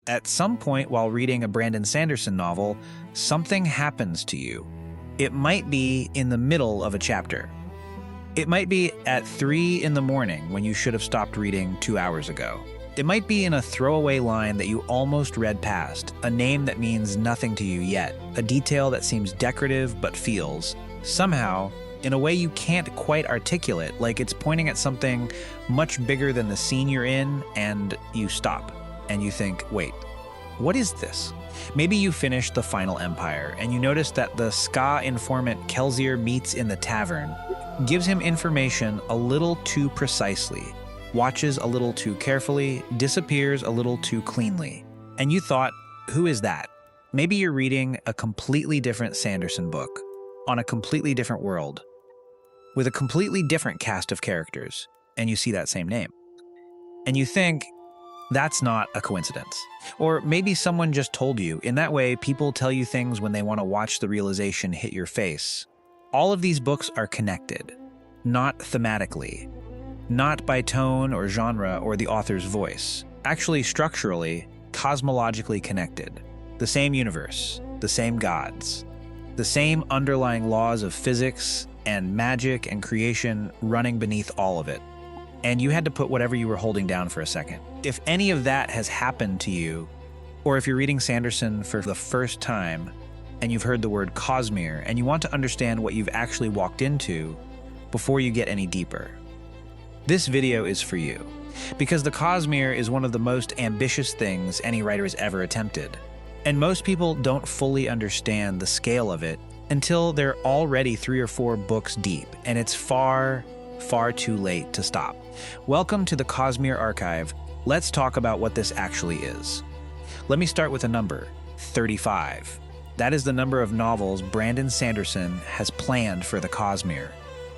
At some point while reading a Brandon Sanderson novel, something happens to you. It might be in the middle of a chapter. It might be at 3 in the morning when you should have stopped reading 2 hours ago. It might be in a throwaway line that you almost read past, a name that means nothing to you yet, a detail that seems decorative but feels, somehow, in a way you can't quite articulate, like it's pointing at something much bigger than the scene you're in, and you stop. And you think, wait, what is this? Maybe you finish The Final Empire, and you notice that the ska informant Kelsier meets in the tavern gives him information a little too precisely, watches a little too carefully, disappears a little too cleanly. And you thought, who is that? Maybe you're reading a completely different Sanderson book, on a completely different world, with a completely different cast of characters, and you see that same name. And you think, that's not a coincidence. Or maybe someone just told you. In that way, people tell you things when they want to watch the realization hit your face. All of these books are connected, not thematically, not by tone or genre or the author's voice. Actually, structurally, cosmologically connected. The same universe, the same gods, the same underlying laws of physics and magic and creation running beneath all of it. And you had to put whatever you were holding down for a second. If any of that has happened to you, or if you're reading Sanderson for the first time and you've heard the word Cosmere and you want to understand what you've actually walked into before you get any deeper, this video is for you. Because the Cosmere is one of the most ambitious things any writer has ever attempted. And most people don't fully understand the scale of it until they're already 3 or 4 books deep, and it's far too late to stop. Welcome to the Cosmere Archive. Let's talk about what this actually is. Let me start with a number, 35. That is the number of novels Brandon Sanderson has planned for the Cosmere.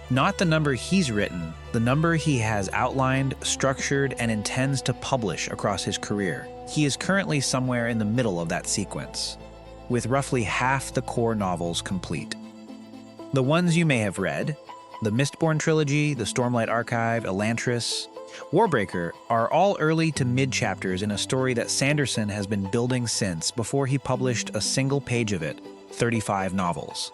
Not the number he's written, the number he has outlined, structured, and intends to publish across his career. He is currently somewhere in the middle of that sequence, with roughly half the core novels complete. The ones you may have read, the Mistborn trilogy, the Stormlight Archive, Elantris, Warbreaker are all early to mid-chapters in a story that Sanderson has been building since before he published a single page of it, 35 novels.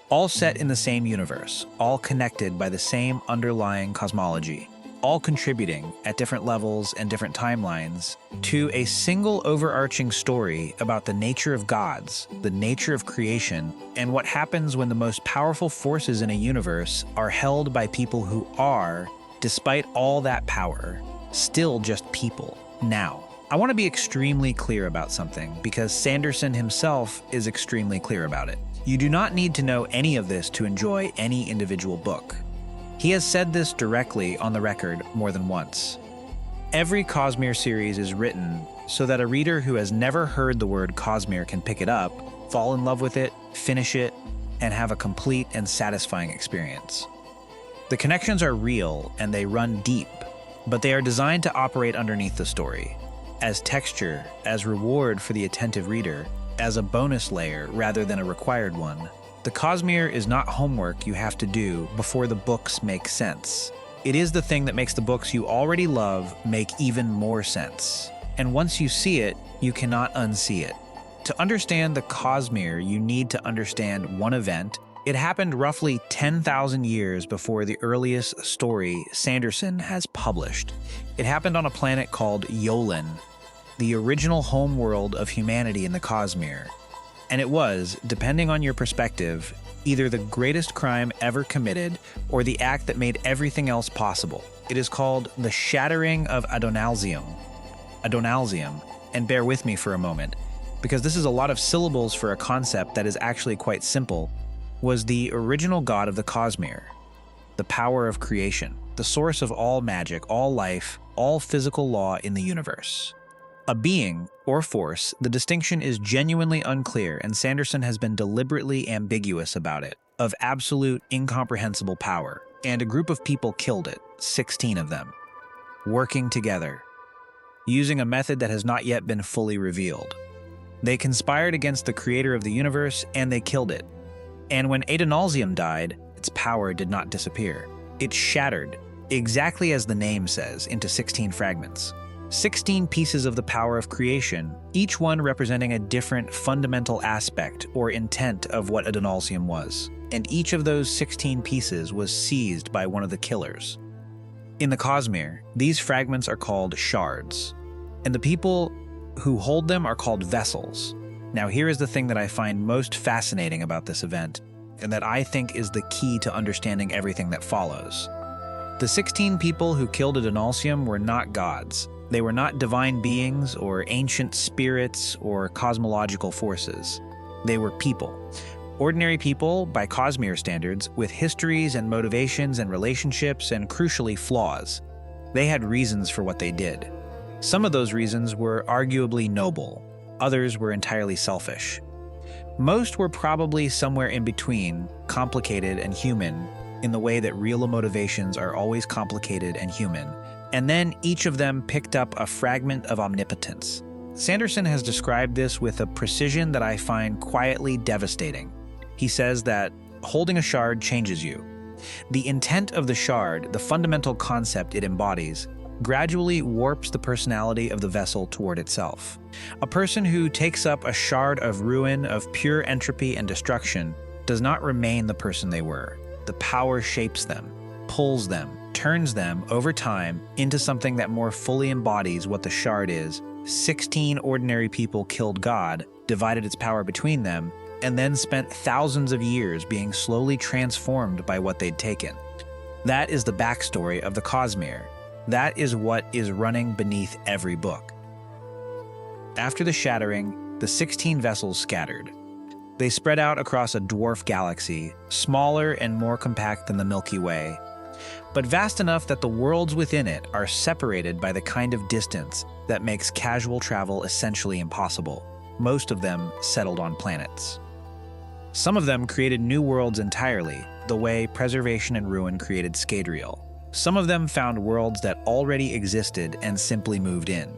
All set in the same universe, all connected by the same underlying cosmology, all contributing at different levels and different timelines to a single overarching story about the nature of gods, the nature of creation, and what happens when the most powerful forces in a universe are held by people who are, despite all that power, still just people. Now, I want to be extremely clear about something because Sanderson himself is extremely clear about it. You do not need to know any of this to enjoy any individual book. He has said this directly on the record more than once. Every Cosmere series is written so that a reader who has never heard the word Cosmere can pick it up, fall in love with it, finish it, and have a complete and satisfying experience. The connections are real and they run deep, but they are designed to operate underneath the story, as texture, as reward for the attentive reader, as a bonus layer rather than a required one. The Cosmere is not homework you have to do before the books make sense. It is the thing that makes the books you already love make even more sense. And once you see it, you cannot unsee it. To understand the Cosmere, you need to understand one event. It happened roughly 10,000 years before the earliest story Sanderson has published. It happened on a planet called Yolen, the original homeworld of humanity in the Cosmere. And it was, depending on your perspective, either the greatest crime ever committed or the act that made everything else possible. It is called the Shattering of Adonalsium. Adonalsium, and bear with me for a moment, because this is a lot of syllables for a concept that is actually quite simple, was the original god of the Cosmere, the power of creation, the source of all magic, all life, all physical law in the universe. A being, or force, the distinction is genuinely unclear, and Sanderson has been deliberately ambiguous about it, of absolute, incomprehensible power. And a group of people killed it, 16 of them, working together, using a method that has not yet been fully revealed. They conspired against the creator of the universe, and they killed it. And when Adonalsium died, its power did not disappear. It shattered, exactly as the name says, into 16 fragments. 16 pieces of the power of creation, each one representing a different fundamental aspect or intent of what Adonalsium was. And each of those 16 pieces was seized by one of the killers. In the Cosmere, these fragments are called shards, and the people who hold them are called vessels. Now, here is the thing that I find most fascinating about this event, and that I think is the key to understanding everything that follows. The 16 people who killed Adonalsium were not gods. They were not divine beings or ancient spirits or cosmological forces. They were people. Ordinary people, by Cosmere standards, with histories and motivations and relationships and, crucially, flaws. They had reasons for what they did. Some of those reasons were arguably noble. Others were entirely selfish. Most were probably somewhere in between, complicated and human, in the way that real motivations are always complicated and human. And then each of them picked up a fragment of omnipotence. Sanderson has described this with a precision that I find quietly devastating. He says that holding a shard changes you. The intent of the shard, the fundamental concept it embodies, gradually warps the personality of the vessel toward itself. A person who takes up a shard of ruin, of pure entropy and destruction, does not remain the person they were. The power shapes them, pulls them, turns them over time into something that more fully embodies what the shard is. 16 ordinary people killed God, divided its power between them, and then spent thousands of years being slowly transformed by what they'd taken. That is the backstory of the Cosmere. That is what is running beneath every book. After the shattering, the 16 vessels scattered. They spread out across a dwarf galaxy, smaller and more compact than the Milky Way, but vast enough that the worlds within it are separated by the kind of distance that makes casual travel essentially impossible. Most of them settled on planets. Some of them created new worlds entirely, the way Preservation and Ruin created Scadrial. Some of them found worlds that already existed and simply moved in.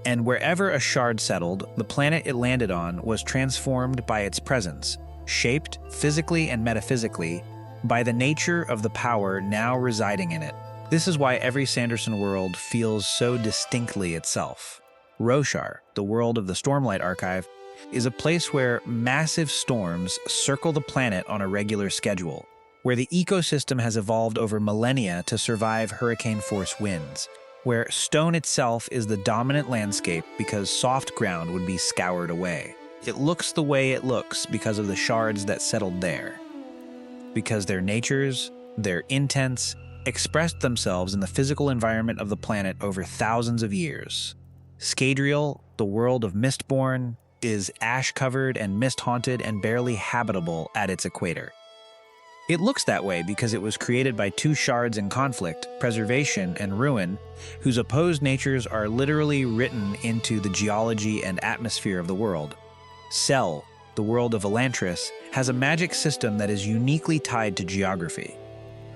And wherever a shard settled, the planet it landed on was transformed by its presence, shaped physically and metaphysically by the nature of the power now residing in it. This is why every Sanderson world feels so distinctly itself. Roshar, the world of the Stormlight Archive, is a place where massive storms circle the planet on a regular schedule, where the ecosystem has evolved over millennia to survive hurricane-force winds, where stone itself is the dominant landscape because soft ground would be scoured away. It looks the way it looks because of the shards that settled there, because their natures, their intents, expressed themselves in the physical environment of the planet over thousands of years. Scadrial, the world of Mistborn, is ash-covered and mist-haunted and barely habitable at its equator. It looks that way because it was created by two shards in conflict, Preservation and Ruin, whose opposed natures are literally written into the geology and atmosphere of the world. Cell, the world of Elantris, has a magic system that is uniquely tied to geography.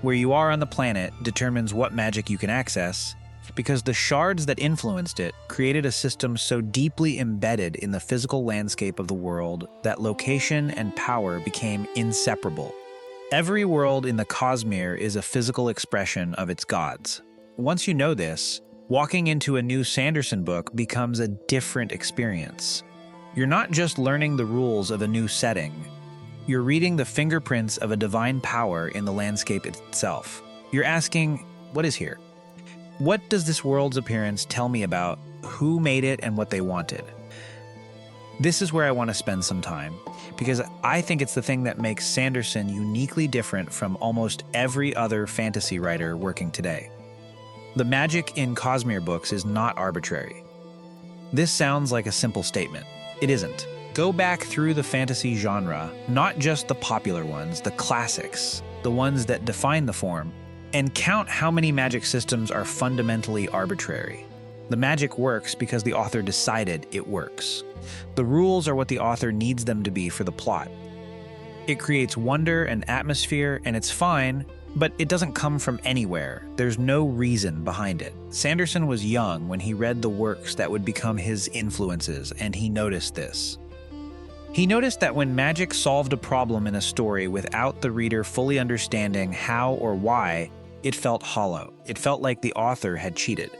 Where you are on the planet determines what magic you can access, because the shards that influenced it created a system so deeply embedded in the physical landscape of the world that location and power became inseparable. Every world in the Cosmere is a physical expression of its gods. Once you know this, walking into a new Sanderson book becomes a different experience. You're not just learning the rules of a new setting. You're reading the fingerprints of a divine power in the landscape itself. You're asking, what is here? What does this world's appearance tell me about who made it and what they wanted? This is where I want to spend some time, because I think it's the thing that makes Sanderson uniquely different from almost every other fantasy writer working today. The magic in Cosmere books is not arbitrary. This sounds like a simple statement. It isn't. Go back through the fantasy genre, not just the popular ones, the classics, the ones that define the form, and count how many magic systems are fundamentally arbitrary. The magic works because the author decided it works. The rules are what the author needs them to be for the plot. It creates wonder and atmosphere, and it's fine, but it doesn't come from anywhere. There's no reason behind it. Sanderson was young when he read the works that would become his influences, and he noticed this. He noticed that when magic solved a problem in a story without the reader fully understanding how or why, it felt hollow. It felt like the author had cheated.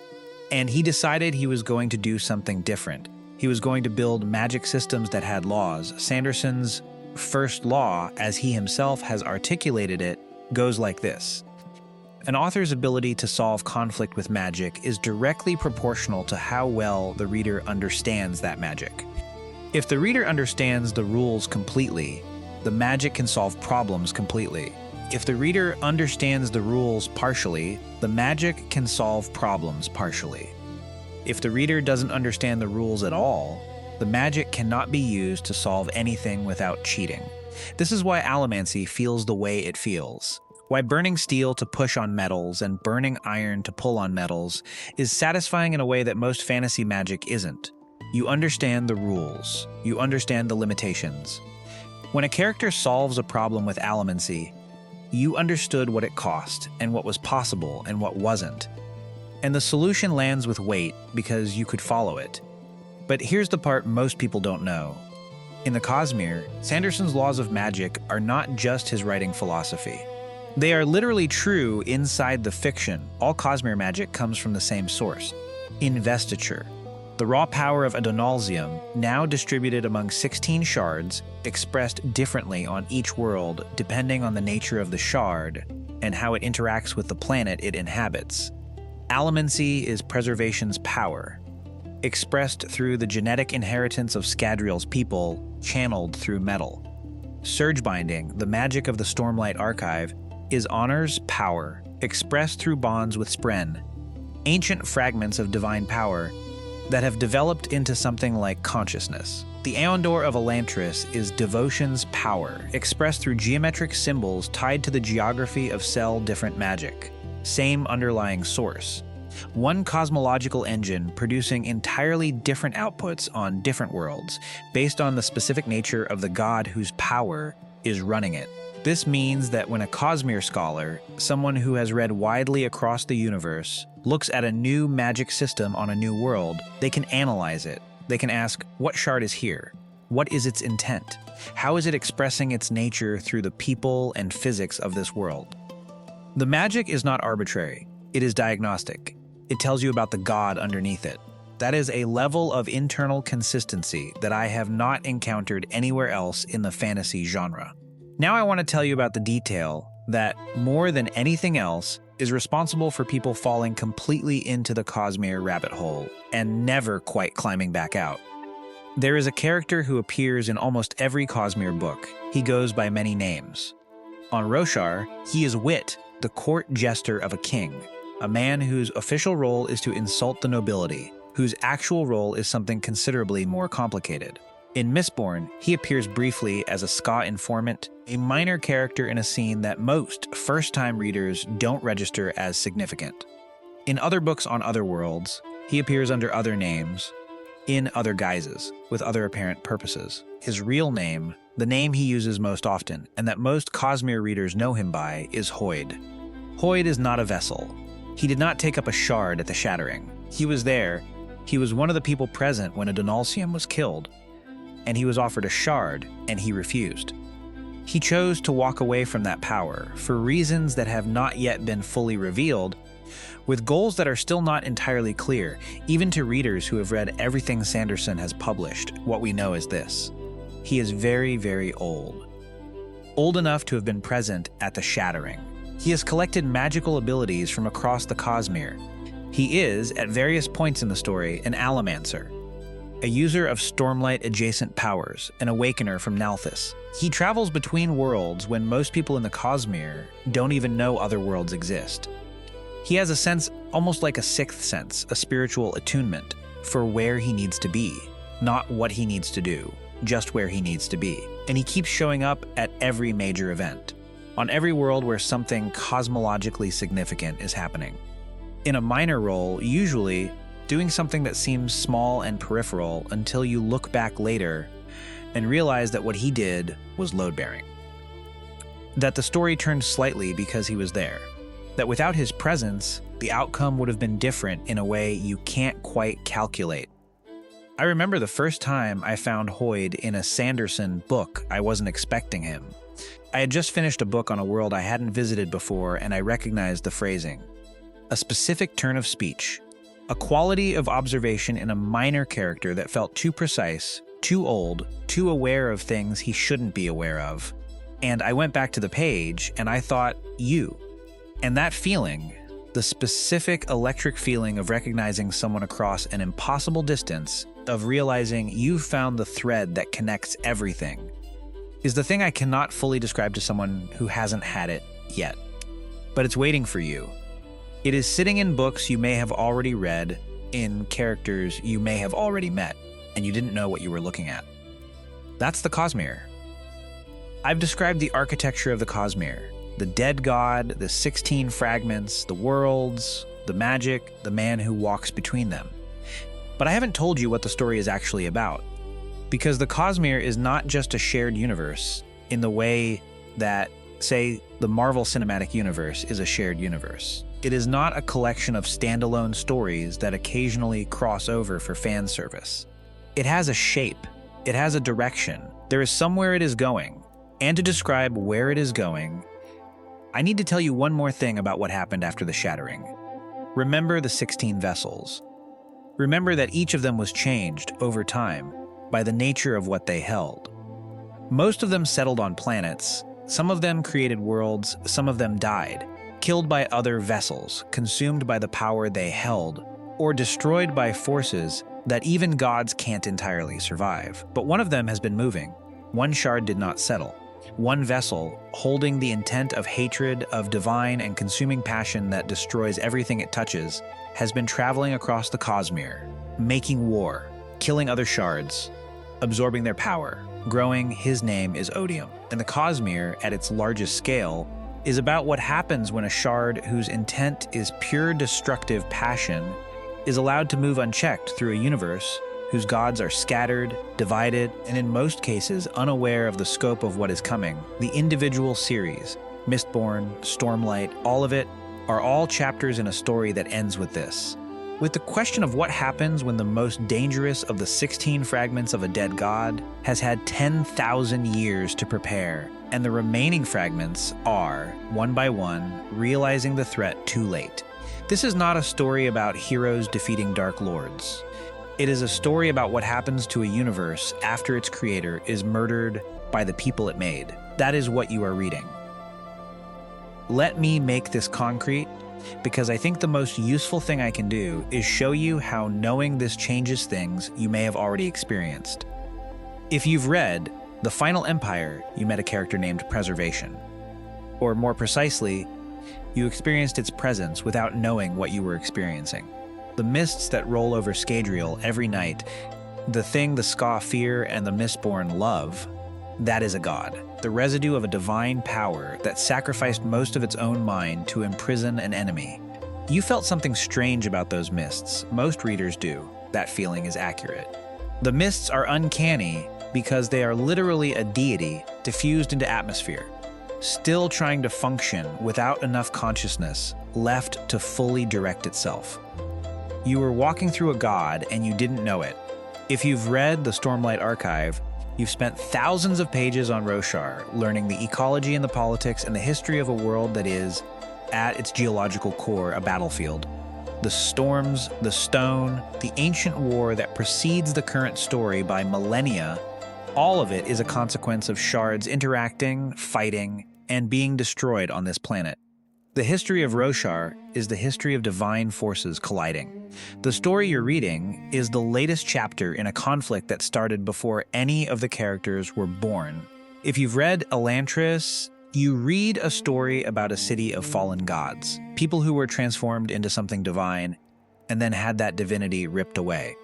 And he decided he was going to do something different. He was going to build magic systems that had laws. Sanderson's first law, as he himself has articulated it, goes like this. An author's ability to solve conflict with magic is directly proportional to how well the reader understands that magic. If the reader understands the rules completely, the magic can solve problems completely. If the reader understands the rules partially, the magic can solve problems partially. If the reader doesn't understand the rules at all, the magic cannot be used to solve anything without cheating. This is why allomancy feels the way it feels. Why burning steel to push on metals and burning iron to pull on metals is satisfying in a way that most fantasy magic isn't. You understand the rules. You understand the limitations. When a character solves a problem with allomancy, you understood what it cost and what was possible and what wasn't. And the solution lands with weight because you could follow it. But here's the part most people don't know. In the Cosmere, Sanderson's laws of magic are not just his writing philosophy. They are literally true inside the fiction. All Cosmere magic comes from the same source. Investiture. The raw power of Adonalsium, now distributed among 16 shards, expressed differently on each world depending on the nature of the shard and how it interacts with the planet it inhabits. Allomancy is preservation's power, expressed through the genetic inheritance of Scadrial's people, channeled through metal. Surge binding, the magic of the Stormlight Archive, is honor's power, expressed through bonds with Spren, ancient fragments of divine power that have developed into something like consciousness. The Aeon Door of Elantris is devotion's power, expressed through geometric symbols tied to the geography of cell-different magic. Same underlying source. One cosmological engine producing entirely different outputs on different worlds, based on the specific nature of the god whose power is running it. This means that when a Cosmere scholar, someone who has read widely across the universe, looks at a new magic system on a new world, they can analyze it. They can ask, what shard is here? What is its intent? How is it expressing its nature through the people and physics of this world? The magic is not arbitrary. It is diagnostic. It tells you about the god underneath it. That is a level of internal consistency that I have not encountered anywhere else in the fantasy genre. Now I want to tell you about the detail that, more than anything else, is responsible for people falling completely into the Cosmere rabbit hole and never quite climbing back out. There is a character who appears in almost every Cosmere book. He goes by many names. On Roshar, he is Wit, the court jester of a king, a man whose official role is to insult the nobility, whose actual role is something considerably more complicated. In Mistborn, he appears briefly as a ska informant, a minor character in a scene that most first-time readers don't register as significant. In other books on other worlds, he appears under other names, in other guises, with other apparent purposes. His real name, the name he uses most often, and that most Cosmere readers know him by, is Hoid. Hoid is not a vessel. He did not take up a shard at the Shattering. He was there. He was one of the people present when Adonalsium was killed, and he was offered a shard, and he refused. He chose to walk away from that power, for reasons that have not yet been fully revealed, with goals that are still not entirely clear, even to readers who have read everything Sanderson has published. What we know is this. He is very, very old. Old enough to have been present at the Shattering. He has collected magical abilities from across the Cosmere. He is, at various points in the story, an allomancer, a user of Stormlight adjacent powers, an awakener from Nalthis. He travels between worlds when most people in the Cosmere don't even know other worlds exist. He has a sense, almost like a sixth sense, a spiritual attunement, for where he needs to be, not what he needs to do, just where he needs to be. And he keeps showing up at every major event, on every world where something cosmologically significant is happening. In a minor role, usually doing something that seems small and peripheral until you look back later and realize that what he did was load-bearing. That the story turned slightly because he was there. That without his presence, the outcome would have been different in a way you can't quite calculate. I remember the first time I found Hoid in a Sanderson book. I wasn't expecting him. I had just finished a book on a world I hadn't visited before, and I recognized the phrasing. A specific turn of speech, A quality of observation in a minor character that felt too precise, too old, too aware of things he shouldn't be aware of. And I went back to the page and I thought, you. And that feeling, the specific electric feeling of recognizing someone across an impossible distance, of realizing you've found the thread that connects everything, is the thing I cannot fully describe to someone who hasn't had it yet. But it's waiting for you. It is sitting in books you may have already read, in characters you may have already met, and you didn't know what you were looking at. That's the Cosmere. I've described the architecture of the Cosmere, the dead god, the 16 fragments, the worlds, the magic, the man who walks between them. But I haven't told you what the story is actually about, because the Cosmere is not just a shared universe in the way that, say, the Marvel Cinematic Universe is a shared universe. It is not a collection of standalone stories that occasionally cross over for fan service. It has a shape. It has a direction. There is somewhere it is going. And to describe where it is going, I need to tell you one more thing about what happened after the shattering. Remember the 16 vessels. Remember that each of them was changed over time by the nature of what they held. Most of them settled on planets. Some of them created worlds. Some of them died, killed by other vessels, consumed by the power they held, or destroyed by forces that even gods can't entirely survive. But one of them has been moving. One shard did not settle. One vessel, holding the intent of hatred, of divine and consuming passion that destroys everything it touches, has been traveling across the Cosmere, making war, killing other shards, absorbing their power, growing. His name is Odium. And the Cosmere, at its largest scale, is about what happens when a shard whose intent is pure destructive passion is allowed to move unchecked through a universe whose gods are scattered, divided, and in most cases unaware of the scope of what is coming. The individual series, Mistborn, Stormlight, all of it, are all chapters in a story that ends with this. With the question of what happens when the most dangerous of the 16 fragments of a dead god has had 10,000 years to prepare, and the remaining fragments are, one by one, realizing the threat too late. This is not a story about heroes defeating dark lords. It is a story about what happens to a universe after its creator is murdered by the people it made. That is what you are reading. Let me make this concrete, because I think the most useful thing I can do is show you how knowing this changes things you may have already experienced. If you've read The Final Empire, you met a character named Preservation. Or more precisely, you experienced its presence without knowing what you were experiencing. The mists that roll over Scadrial every night, the thing the Ska fear and the Mistborn love, that is a god. The residue of a divine power that sacrificed most of its own mind to imprison an enemy. You felt something strange about those mists. Most readers do. That feeling is accurate. The mists are uncanny because they are literally a deity diffused into atmosphere, still trying to function without enough consciousness left to fully direct itself. You were walking through a god and you didn't know it. If you've read the Stormlight Archive, you've spent thousands of pages on Roshar, learning the ecology and the politics and the history of a world that is, at its geological core, a battlefield. The storms, the stone, the ancient war that precedes the current story by millennia, all of it is a consequence of shards interacting, fighting, and being destroyed on this planet. The history of Roshar is the history of divine forces colliding. The story you're reading is the latest chapter in a conflict that started before any of the characters were born. If you've read Elantris, you read a story about a city of fallen gods, people who were transformed into something divine and then had that divinity ripped away.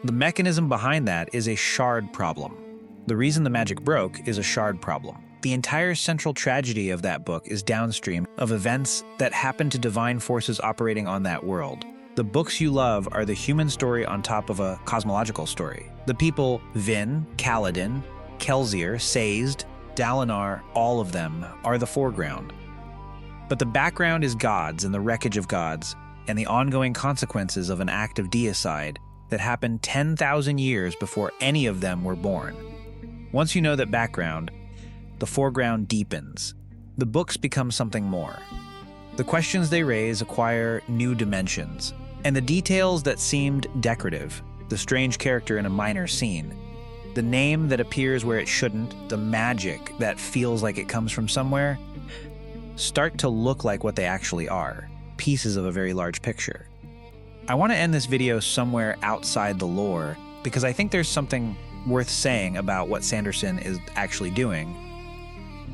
The mechanism behind that is a shard problem. The reason the magic broke is a shard problem. The entire central tragedy of that book is downstream of events that happen to divine forces operating on that world. The books you love are the human story on top of a cosmological story. The people Vin, Kaladin, Kelsier, Sazed, Dalinar, all of them are the foreground. But the background is gods and the wreckage of gods, and the ongoing consequences of an act of deicide that happened 10,000 years before any of them were born. Once you know that background, the foreground deepens. The books become something more. The questions they raise acquire new dimensions, And the details that seemed decorative, the strange character in a minor scene, the name that appears where it shouldn't, the magic that feels like it comes from somewhere, start to look like what they actually are, pieces of a very large picture. I want to end this video somewhere outside the lore because I think there's something worth saying about what Sanderson is actually doing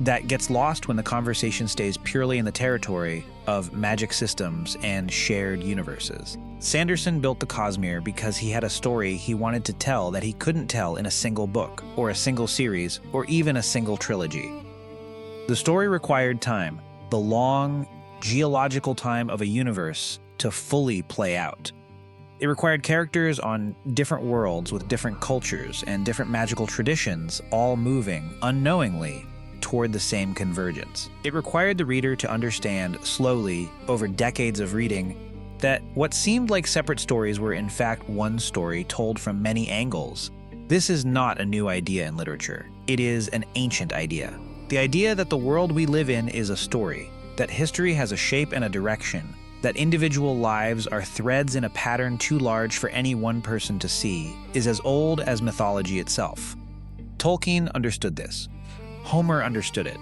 that gets lost when the conversation stays purely in the territory of magic systems and shared universes. Sanderson built the Cosmere because he had a story he wanted to tell that he couldn't tell in a single book, or a single series, or even a single trilogy. The story required time, the long, geological time of a universe to fully play out. It required characters on different worlds with different cultures and different magical traditions all moving, unknowingly, toward the same convergence. It required the reader to understand slowly, over decades of reading, that what seemed like separate stories were in fact one story told from many angles. This is not a new idea in literature. It is an ancient idea. The idea that the world we live in is a story, that history has a shape and a direction, that individual lives are threads in a pattern too large for any one person to see, is as old as mythology itself. Tolkien understood this. Homer understood it.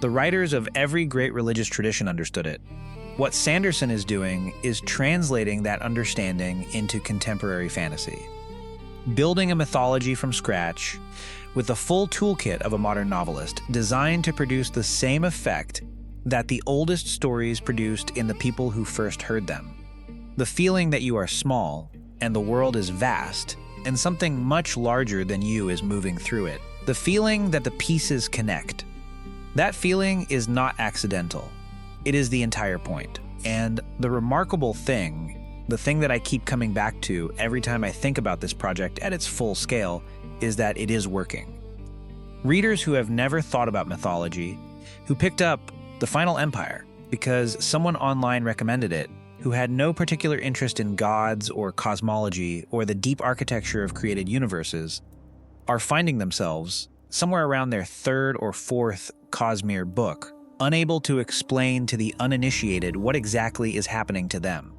The writers of every great religious tradition understood it. What Sanderson is doing is translating that understanding into contemporary fantasy. Building a mythology from scratch with the full toolkit of a modern novelist, designed to produce the same effect that the oldest stories produced in the people who first heard them. The feeling that you are small, and the world is vast, and something much larger than you is moving through it. The feeling that the pieces connect. That feeling is not accidental. It is the entire point. And the remarkable thing, the thing that I keep coming back to every time I think about this project at its full scale, is that it is working. Readers who have never thought about mythology, who picked up The Final Empire because someone online recommended it, who had no particular interest in gods or cosmology or the deep architecture of created universes, are finding themselves, somewhere around their third or fourth Cosmere book, unable to explain to the uninitiated what exactly is happening to them.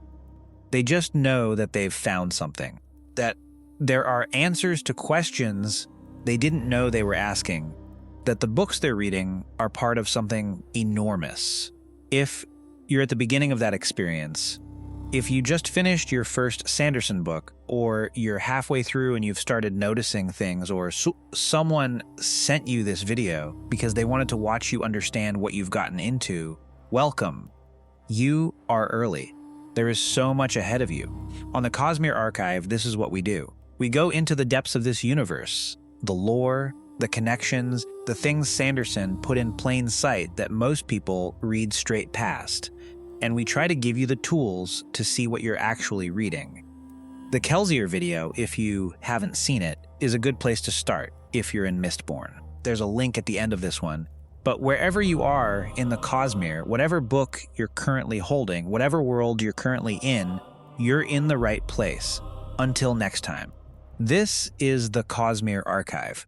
They just know that they've found something, that there are answers to questions they didn't know they were asking, that the books they're reading are part of something enormous. If you're at the beginning of that experience, if you just finished your first Sanderson book, or you're halfway through and you've started noticing things, or someone sent you this video because they wanted to watch you understand what you've gotten into, welcome. You are early. There is so much ahead of you. On the Cosmere Archive, this is what we do. We go into the depths of this universe, the lore, the connections, the things Sanderson put in plain sight that most people read straight past. And we try to give you the tools to see what you're actually reading. The Kelsier video, if you haven't seen it, is a good place to start if you're in Mistborn. There's a link at the end of this one. But wherever you are in the Cosmere, whatever book you're currently holding, whatever world you're currently in, you're in the right place. Until next time. This is the Cosmere Archive.